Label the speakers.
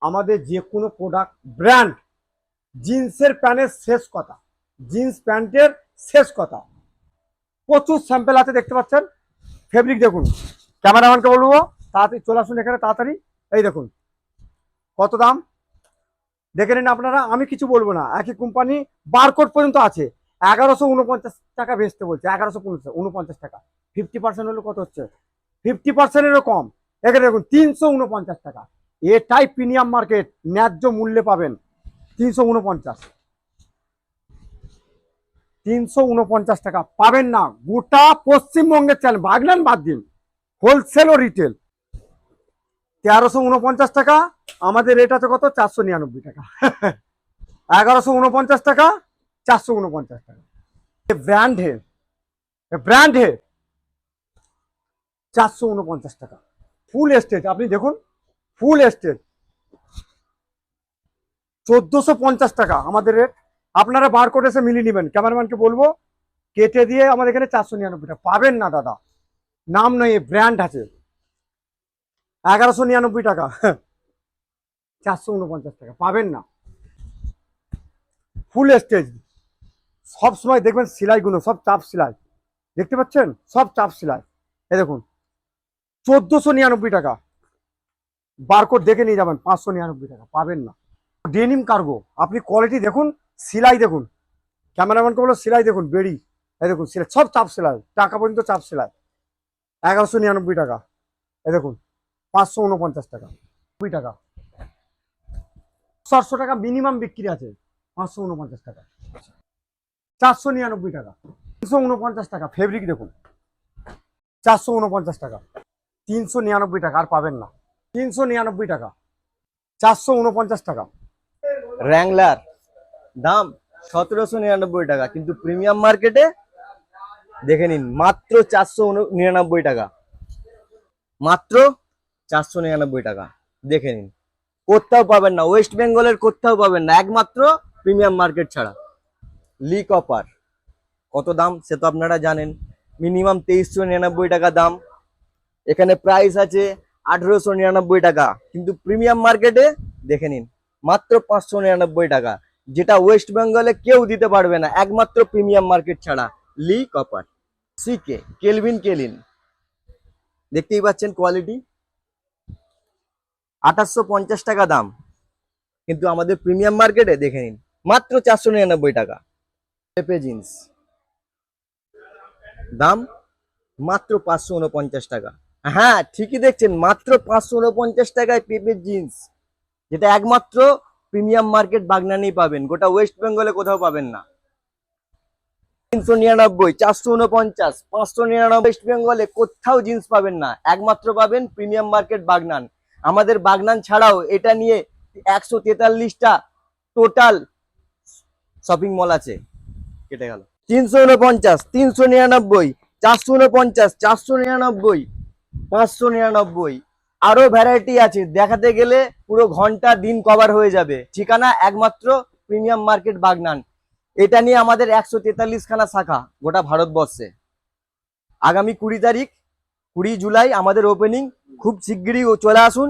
Speaker 1: আমাদের যে কোনো প্রোডাক্ট ব্র্যান্ড, জিন্সের প্যান্টের শেষ কথা, জিন্স প্যান্টের শেষ কথা। প্রচুর স্যাম্পেল আছে, দেখতে পাচ্ছেন। ফেব্রিক দেখুন, ক্যামেরাম্যানকে বলবো তাড়াতাড়ি চলে আসুন এখানে তাড়াতাড়ি। এই দেখুন কত দাম দেখে নিন আপনারা, আমি কিছু বলবো না। একই কোম্পানি, বারকোড পর্যন্ত আছে। 1149 টাকা বেচতে বলছে, 1149 টাকা। 50% হলে কত হচ্ছে? 50%-এরও কম। এখানে দেখুন 349 টাকা। এটাই প্রিমিয়াম মার্কেট, ন্যায্য মূল্যে পাবেন। 349, 349 টাকা পাবেন না। গোটা পশ্চিমবঙ্গের চ্যালেঞ্জ, বাগনান বাদ দিন, হোলসেল ও রিটেল। 1349 টাকা। আমাদের রেট আছে কত? 499 টাকা। 1149 টাকা, 449 টাকা। ব্র্যান্ড হে, ব্র্যান্ড হে, 449 টাকা। ফুল স্টেজ আপনি দেখুন, ফুল স্টেজ 1450 টাকা আমাদের রেট। আপনারা বার করে এসে মিলিয়ে নেবেন। ক্যামেরাম্যানকে বলবো কেটে দিয়ে আমাদের এখানে 499 টাকা পাবেন না দাদা। নাম নয়, ব্র্যান্ড আছে। 1199 টাকা, 449 টাকা পাবেন না। ফুল স্টেজ সব সময় দেখবেন সেলাইগুলো সব চাপ সেলাই, দেখতে পাচ্ছেন, সব চাপ সেলাই। এই দেখুন 1499 টাকা। বারকোড দেখে নিয়ে যাবেন, 599 টাকা পাবেন না। ডেনিম কার্গো, আপনি কোয়ালিটি দেখুন, সেলাই দেখুন। ক্যামেরাম্যানকে বলো সেলাই দেখুন, বেড়ি, এই দেখুন সেলাই, সব চাপ সেলাই, টাকা পর্যন্ত চাপ সেলাই। 1199 টাকা। এই দেখুন 549 টাকা, 2 টাকা, 400 টাকা মিনিমাম বিক্রি আছে। 549 টাকা, 499 টাকা, 349 টাকা। ফেব্রিক দেখুন, 449 টাকা, 399 টাকা আর পাবেন না। 399 টাকা, 449 টাকা।
Speaker 2: র্যাংলার দাম 1799 টাকা, কিন্তু প্রিমিয়াম মার্কেটে দেখে নিন মাত্র 499 টাকা, মাত্র 499 টাকা। দেখে নিন, কোথাও পাবেন না, ওয়েস্ট বেঙ্গলের কোথাও পাবেন না, একমাত্র প্রিমিয়াম মার্কেট ছাড়া। লি কপার কত দাম সে তো আপনারা জানেন, মিনিমাম 2399 টাকা দাম। এখানে প্রাইস আছে 1899 টাকা, কিন্তু প্রিমিয়াম মার্কেটে দেখে নিন মাত্র 599 টাকা, যেটা ওয়েস্ট বেঙ্গলে কেউ দিতে পারবে না, একমাত্র প্রিমিয়াম মার্কেট ছাড়া। লি কপার, সিকে, কেলভিন কেলিন, দেখতেই পাচ্ছেন কোয়ালিটি। 2850 টাকা দাম, কিন্তু আমাদের প্রিমিয়াম মার্কেটে দেখে নিন মাত্র 499 টাকা। পেপে জিন্স দাম মাত্র 549 টাকা। হ্যাঁ ঠিকই দেখছেন, মাত্র 549 টাকায় পেপের জিন্স, যেটা একমাত্র প্রিমিয়াম মার্কেট বাগনানেই পাবেন, গোটা ওয়েস্ট বেঙ্গলে কোথাও পাবেন না। 399, 449, 599, ওয়েস্ট বেঙ্গলে কোথাও জিন্স পাবেন না, একমাত্র পাবেন প্রিমিয়াম মার্কেট বাগনান। আমাদের বাগনান ছাড়াও এটা নিয়ে 143টা টোটাল শপিং মল আছে। কেটে গেল 349, 399, 449, 499, 599, আরো ভ্যারাইটি আছে, দেখাতে গেলে পুরো ঘন্টা দিন কভার হয়ে যাবে। ঠিকানা একমাত্র প্রিমিয়াম মার্কেট বাগনান। এটা নিয়ে আমাদের 143খানা শাখা গোটা ভারতবর্ষে। আগামী 20 তারিখ, 20 জুলাই আমাদের ওপেনিং, খুব শিগগিরই চলে আসুন।